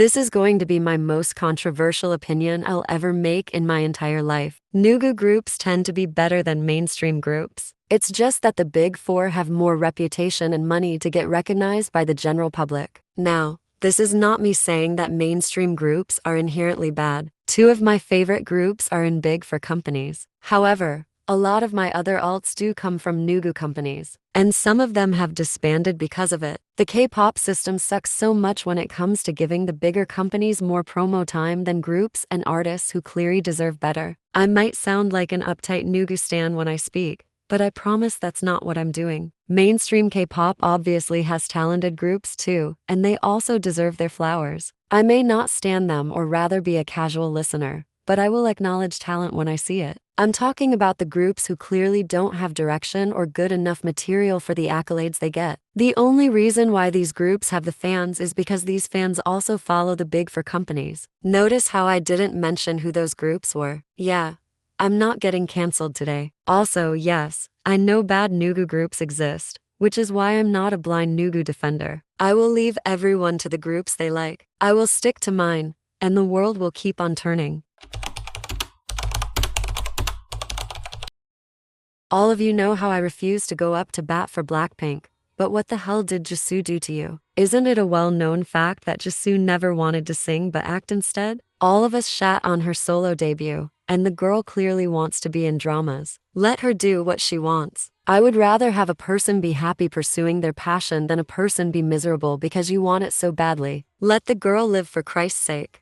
This is going to be my most controversial opinion I'll ever make in my entire life. Nugu groups tend to be better than mainstream groups. It's just that the big four have more reputation and money to get recognized by the general public. Now, this is not me saying that mainstream groups are inherently bad. Two of my favorite groups are in big four companies. However, a lot of my other alts do come from Nugu companies, and some of them have disbanded because of it. The K-pop system sucks so much when it comes to giving the bigger companies more promo time than groups and artists who clearly deserve better. I might sound like an uptight Nugu stan when I speak, but I promise that's not what I'm doing. Mainstream K-pop obviously has talented groups too, and they also deserve their flowers. I may not stan them or rather be a casual listener, but I will acknowledge talent when I see it. I'm talking about the groups who clearly don't have direction or good enough material for the accolades they get. The only reason why these groups have the fans is because these fans also follow the big four companies. Notice how I didn't mention who those groups were. Yeah, I'm not getting cancelled today. Also, yes, I know bad Nugu groups exist, which is why I'm not a blind Nugu defender. I will leave everyone to the groups they like. I will stick to mine, and the world will keep on turning. All of you know how I refuse to go up to bat for Blackpink, but what the hell did Jisoo do to you? Isn't it a well-known fact that Jisoo never wanted to sing but act instead? All of us shat on her solo debut, and the girl clearly wants to be in dramas. Let her do what she wants. I would rather have a person be happy pursuing their passion than a person be miserable because you want it so badly. Let the girl live for Christ's sake.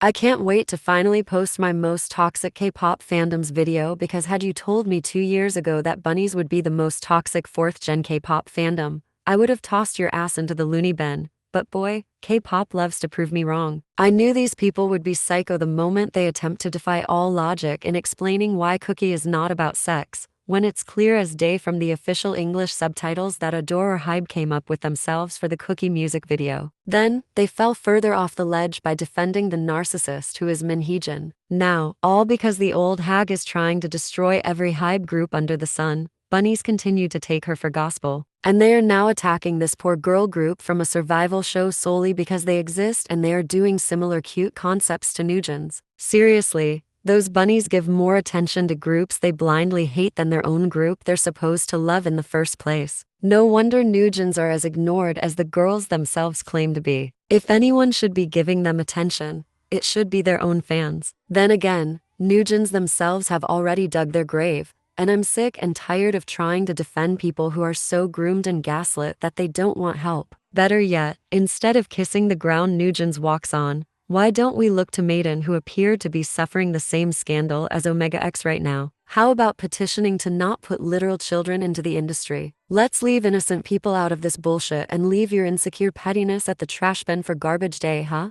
I can't wait to finally post my most toxic K-pop fandoms video because had you told me 2 years ago that bunnies would be the most toxic 4th-gen K-pop fandom, I would have tossed your ass into the loony bin. But boy, K-pop loves to prove me wrong. I knew these people would be psycho the moment they attempt to defy all logic in explaining why Cookie is not about sex, when it's clear as day from the official English subtitles that Adore or HYBE came up with themselves for the Cookie music video. Then, they fell further off the ledge by defending the narcissist who is Min Heejin. Now, all because the old hag is trying to destroy every HYBE group under the sun, bunnies continue to take her for gospel. And they are now attacking this poor girl group from a survival show solely because they exist and they are doing similar cute concepts to Nugents. Seriously, those bunnies give more attention to groups they blindly hate than their own group they're supposed to love in the first place. No wonder Nugents are as ignored as the girls themselves claim to be. If anyone should be giving them attention, it should be their own fans. Then again, Nugents themselves have already dug their grave, and I'm sick and tired of trying to defend people who are so groomed and gaslit that they don't want help. Better yet, instead of kissing the ground Nugents walks on, why don't we look to Maiden who appear to be suffering the same scandal as Omega X right now? How about petitioning to not put literal children into the industry? Let's leave innocent people out of this bullshit and leave your insecure pettiness at the trash bin for garbage day, huh?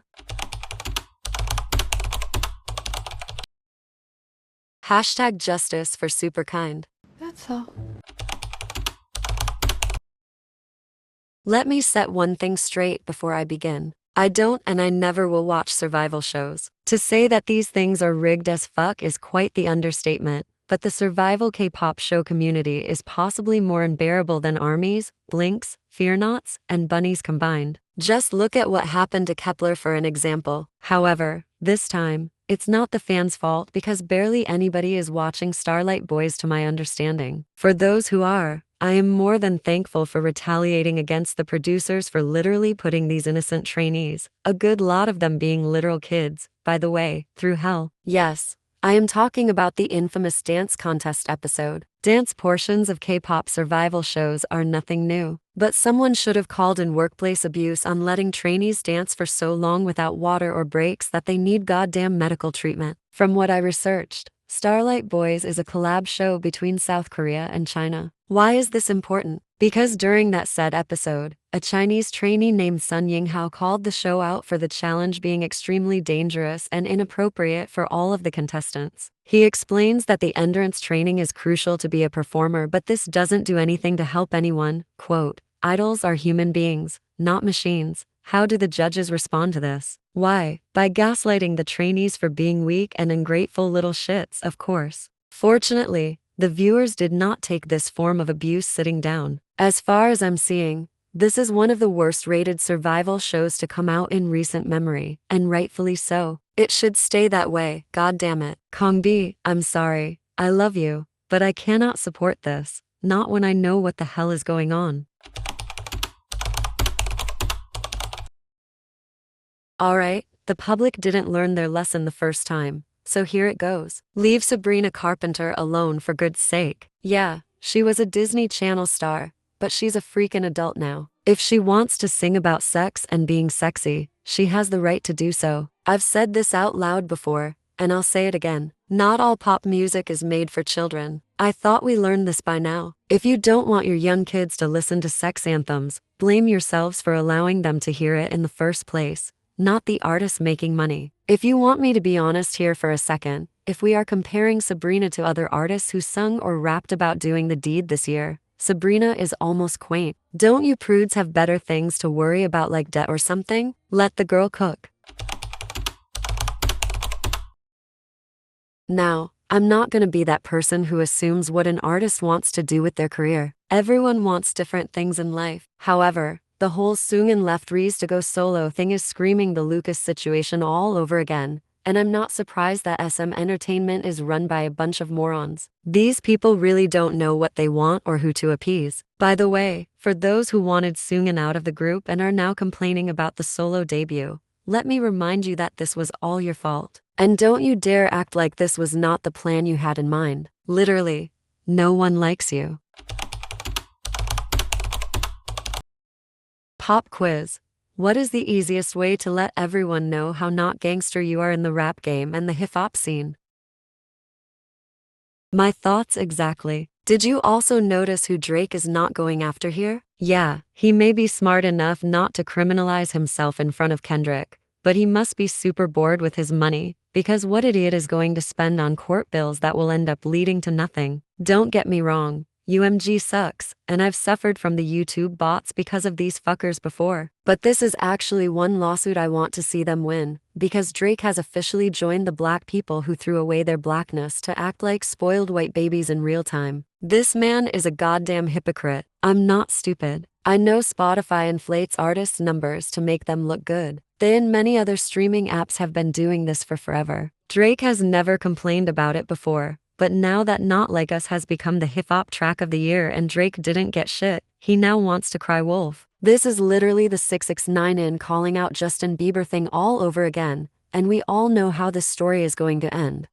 Hashtag justice for superkind. That's all. Let me set one thing straight before I begin. I don't and I never will watch survival shows. To say that these things are rigged as fuck is quite the understatement, but the survival K-pop show community is possibly more unbearable than armies, blinks, fear-nots, and bunnies combined. Just look at what happened to Kepler for an example. However, this time, it's not the fans' fault because barely anybody is watching Starlight Boys to my understanding. For those who are, I am more than thankful for retaliating against the producers for literally putting these innocent trainees, a good lot of them being literal kids, by the way, through hell. Yes, I am talking about the infamous dance contest episode. Dance portions of K-pop survival shows are nothing new, but someone should have called in workplace abuse on letting trainees dance for so long without water or breaks that they need goddamn medical treatment. From what I researched, Starlight Boys is a collab show between South Korea and China. Why is this important? Because during that said episode, a Chinese trainee named Sun Yinghao called the show out for the challenge being extremely dangerous and inappropriate for all of the contestants. He explains that the endurance training is crucial to be a performer, but this doesn't do anything to help anyone. Quote, "Idols are human beings, not machines." How do the judges respond to this? Why? By gaslighting the trainees for being weak and ungrateful little shits, of course. Fortunately, the viewers did not take this form of abuse sitting down. As far as I'm seeing, this is one of the worst rated survival shows to come out in recent memory, and rightfully so. It should stay that way, god damn it. Kongbi, I'm sorry. I love you, but I cannot support this. Not when I know what the hell is going on. Alright, the public didn't learn their lesson the first time, so here it goes. Leave Sabrina Carpenter alone for good's sake. Yeah, she was a Disney Channel star, but she's a freaking adult now. If she wants to sing about sex and being sexy, she has the right to do so. I've said this out loud before, and I'll say it again. Not all pop music is made for children. I thought we learned this by now. If you don't want your young kids to listen to sex anthems, blame yourselves for allowing them to hear it in the first place, not the artist making money. If you want me to be honest here for a second, if we are comparing Sabrina to other artists who sung or rapped about doing the deed this year, Sabrina is almost quaint. Don't you prudes have better things to worry about like debt or something? Let the girl cook. Now, I'm not gonna be that person who assumes what an artist wants to do with their career. Everyone wants different things in life. However, the whole Soongin left Reese to go solo thing is screaming the Lucas situation all over again, and I'm not surprised that SM Entertainment is run by a bunch of morons. These people really don't know what they want or who to appease. By the way, for those who wanted Soongin out of the group and are now complaining about the solo debut, let me remind you that this was all your fault. And don't you dare act like this was not the plan you had in mind. Literally, no one likes you. Pop quiz. What is the easiest way to let everyone know how not gangster you are in the rap game and the hip-hop scene? My thoughts exactly. Did you also notice who Drake is not going after here? Yeah, he may be smart enough not to criminalize himself in front of Kendrick, but he must be super bored with his money, because what idiot is going to spend on court bills that will end up leading to nothing? Don't get me wrong, UMG sucks, and I've suffered from the YouTube bots because of these fuckers before. But this is actually one lawsuit I want to see them win, because Drake has officially joined the black people who threw away their blackness to act like spoiled white babies in real time. This man is a goddamn hypocrite. I'm not stupid. I know Spotify inflates artists' numbers to make them look good. They and many other streaming apps have been doing this for forever. Drake has never complained about it before, but now that Not Like Us has become the hip-hop track of the year and Drake didn't get shit, he now wants to cry wolf. This is literally the 6ix9ine calling out Justin Bieber thing all over again, and we all know how this story is going to end.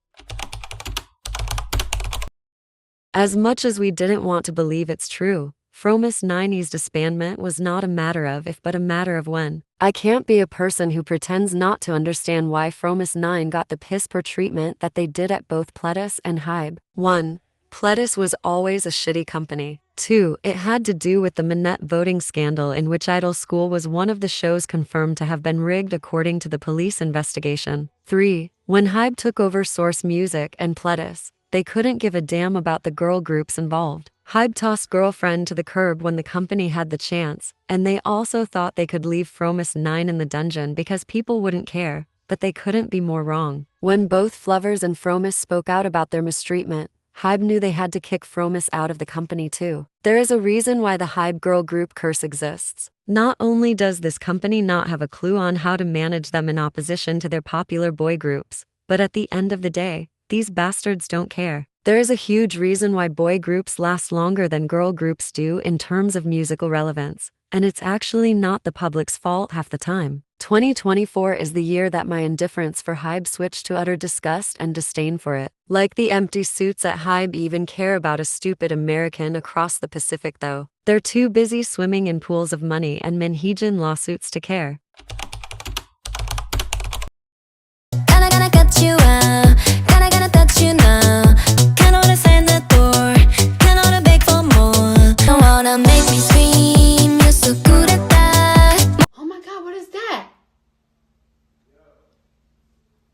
As much as we didn't want to believe it's true, Fromis 90's disbandment was not a matter of if but a matter of when. I can't be a person who pretends not to understand why Fromis 9 got the piss poor treatment that they did at both Pledis and HYBE. 1. Pledis was always a shitty company. 2. It had to do with the Minette voting scandal in which Idol School was one of the shows confirmed to have been rigged according to the police investigation. 3. When HYBE took over Source Music and Pledis, they couldn't give a damn about the girl groups involved. HYBE tossed Girlfriend to the curb when the company had the chance, and they also thought they could leave Fromis 9 in the dungeon because people wouldn't care, but they couldn't be more wrong. When both Flovers and Fromis spoke out about their mistreatment, HYBE knew they had to kick Fromis out of the company too. There is a reason why the HYBE girl group curse exists. Not only does this company not have a clue on how to manage them in opposition to their popular boy groups, but at the end of the day, these bastards don't care. There is a huge reason why boy groups last longer than girl groups do in terms of musical relevance, and it's actually not the public's fault half the time. 2024 is the year that my indifference for HYBE switched to utter disgust and disdain for it. Like the empty suits at HYBE even care about a stupid American across the Pacific though. They're too busy swimming in pools of money and Manheejin lawsuits to care. Gonna cut you out, gonna touch you now. Can't order sign the door, can't order beg for more. Don't wanna make me scream, you're so good at that. Oh my god, what is that?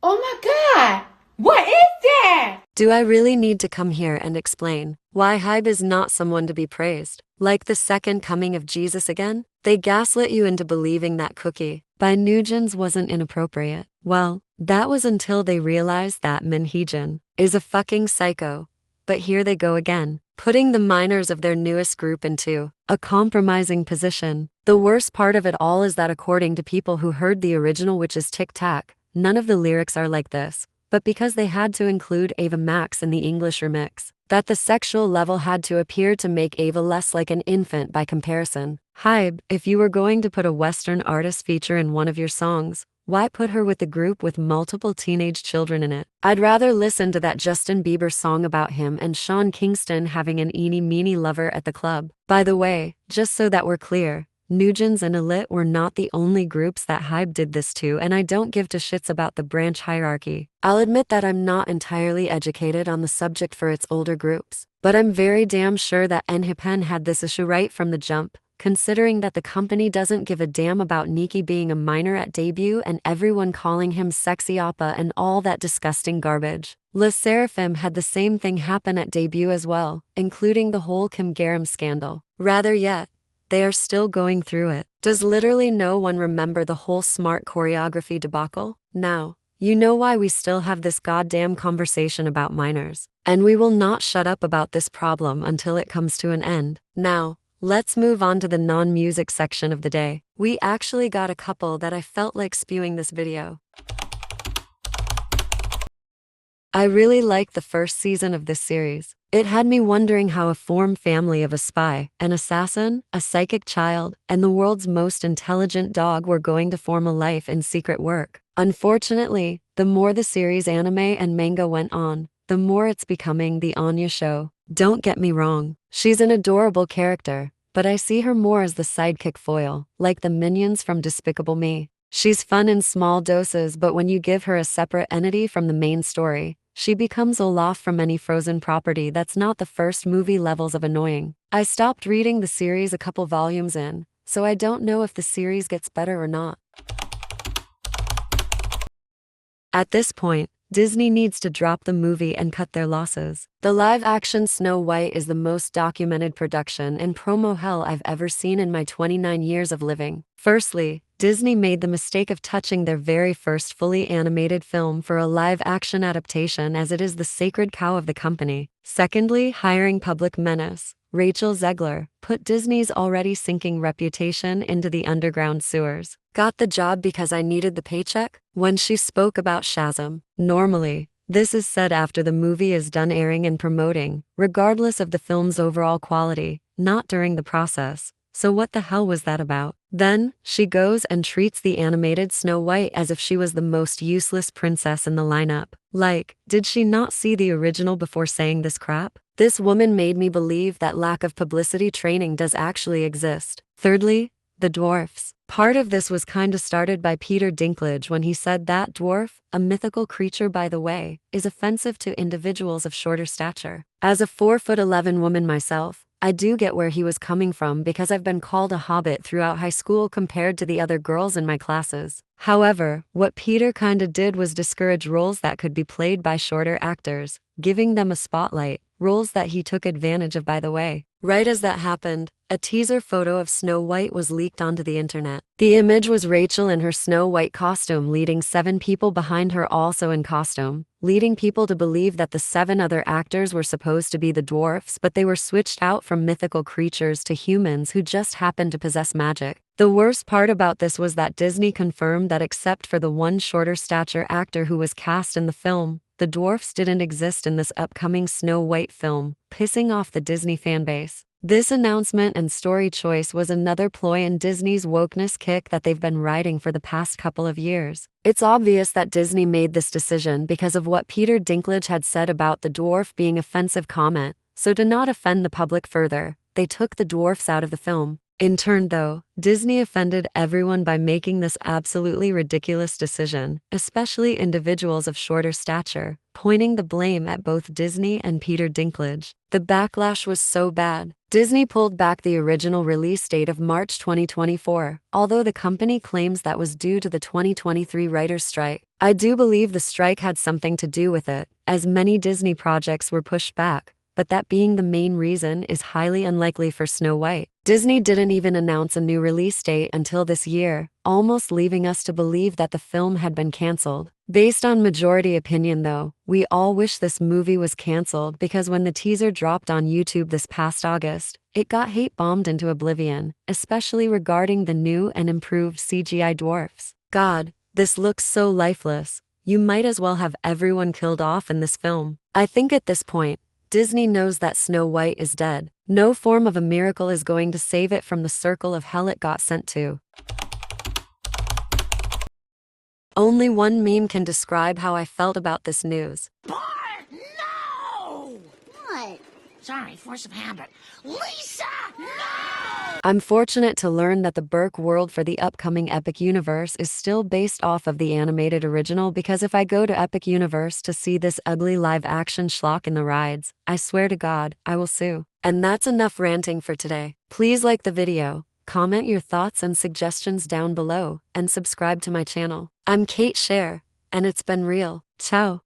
Oh my god, what is that? Do I really need to come here and explain why HYBE is not someone to be praised? Like the second coming of Jesus again? They gaslit you into believing that Cookie by Nugents wasn't inappropriate. Well, that was until they realized that Manheejin is a fucking psycho. But here they go again, putting the minors of their newest group into a compromising position. The worst part of it all is that according to people who heard the original, which is Tic Tac, none of the lyrics are like this. But because they had to include Ava Max in the English remix, that the sexual level had to appear to make Ava less like an infant by comparison. HYBE, if you were going to put a Western artist feature in one of your songs, why put her with the group with multiple teenage children in it? I'd rather listen to that Justin Bieber song about him and Sean Kingston having an eeny meeny lover at the club. By the way, just so that we're clear, Nugents and Elite were not the only groups that HYBE did this to, and I don't give two shits about the branch hierarchy. I'll admit that I'm not entirely educated on the subject for its older groups, but I'm very damn sure that NHYPEN had this issue right from the jump, considering that the company doesn't give a damn about Nicki being a minor at debut and everyone calling him sexy oppa and all that disgusting garbage. Le Sserafim had the same thing happen at debut as well, including the whole Kim Garam scandal. Rather yet, they are still going through it. Does literally no one remember the whole smart choreography debacle? Now, you know why we still have this goddamn conversation about minors. And we will not shut up about this problem until it comes to an end. Now, let's move on to the non-music section of the day. We actually got a couple that I felt like spewing this video. I really liked the first season of this series. It had me wondering how a formed family of a spy, an assassin, a psychic child, and the world's most intelligent dog were going to form a life in secret work. Unfortunately, the more the series anime and manga went on, the more it's becoming the Anya show. Don't get me wrong, she's an adorable character, but I see her more as the sidekick foil, like the minions from Despicable Me. She's fun in small doses, but when you give her a separate entity from the main story, she becomes Olaf from any Frozen property that's not the first movie levels of annoying. I stopped reading the series a couple volumes in, so I don't know if the series gets better or not. At this point, Disney needs to drop the movie and cut their losses. The live-action Snow White is the most documented production and promo hell I've ever seen in my 29 years of living. Firstly, Disney made the mistake of touching their very first fully animated film for a live-action adaptation, as it is the sacred cow of the company. Secondly, hiring public menace Rachel Zegler put Disney's already sinking reputation into the underground sewers. Got the job because I needed the paycheck? When she spoke about Shazam. Normally, this is said after the movie is done airing and promoting, regardless of the film's overall quality, not during the process. So what the hell was that about? Then, she goes and treats the animated Snow White as if she was the most useless princess in the lineup. Like, did she not see the original before saying this crap? This woman made me believe that lack of publicity training does actually exist. Thirdly, the dwarfs. Part of this was kinda started by Peter Dinklage when he said that dwarf, a mythical creature by the way, is offensive to individuals of shorter stature. As a 4'11" woman myself, I do get where he was coming from because I've been called a hobbit throughout high school compared to the other girls in my classes. However, what Peter kinda did was discourage roles that could be played by shorter actors, giving them a spotlight, roles that he took advantage of by the way. Right as that happened, a teaser photo of Snow White was leaked onto the internet. The image was Rachel in her Snow White costume leading 7 people behind her also in costume, leading people to believe that the 7 other actors were supposed to be the dwarfs, but they were switched out from mythical creatures to humans who just happened to possess magic. The worst part about this was that Disney confirmed that except for the one shorter stature actor who was cast in the film, the dwarfs didn't exist in this upcoming Snow White film, pissing off the Disney fanbase. This announcement and story choice was another ploy in Disney's wokeness kick that they've been riding for the past couple of years. It's obvious that Disney made this decision because of what Peter Dinklage had said about the dwarf being offensive comment, so to not offend the public further, they took the dwarfs out of the film. In turn though, Disney offended everyone by making this absolutely ridiculous decision, especially individuals of shorter stature, pointing the blame at both Disney and Peter Dinklage. The backlash was so bad, Disney pulled back the original release date of March 2024, although the company claims that was due to the 2023 writers' strike. I do believe the strike had something to do with it, as many Disney projects were pushed back, but that being the main reason is highly unlikely for Snow White. Disney didn't even announce a new release date until this year, almost leaving us to believe that the film had been canceled. Based on majority opinion though, we all wish this movie was canceled because when the teaser dropped on YouTube this past August, it got hate bombed into oblivion, especially regarding the new and improved CGI dwarfs. God, this looks so lifeless. You might as well have everyone killed off in this film. I think at this point, Disney knows that Snow White is dead. No form of a miracle is going to save it from the circle of hell it got sent to. Only one meme can describe how I felt about this news. Bart, no! What? Sorry, force of habit. Lisa, no! I'm fortunate to learn that the Burke world for the upcoming Epic Universe is still based off of the animated original because if I go to Epic Universe to see this ugly live-action schlock in the rides, I swear to God, I will sue. And that's enough ranting for today. Please like the video, comment your thoughts and suggestions down below, and subscribe to my channel. I'm Cher, and it's been real. Ciao.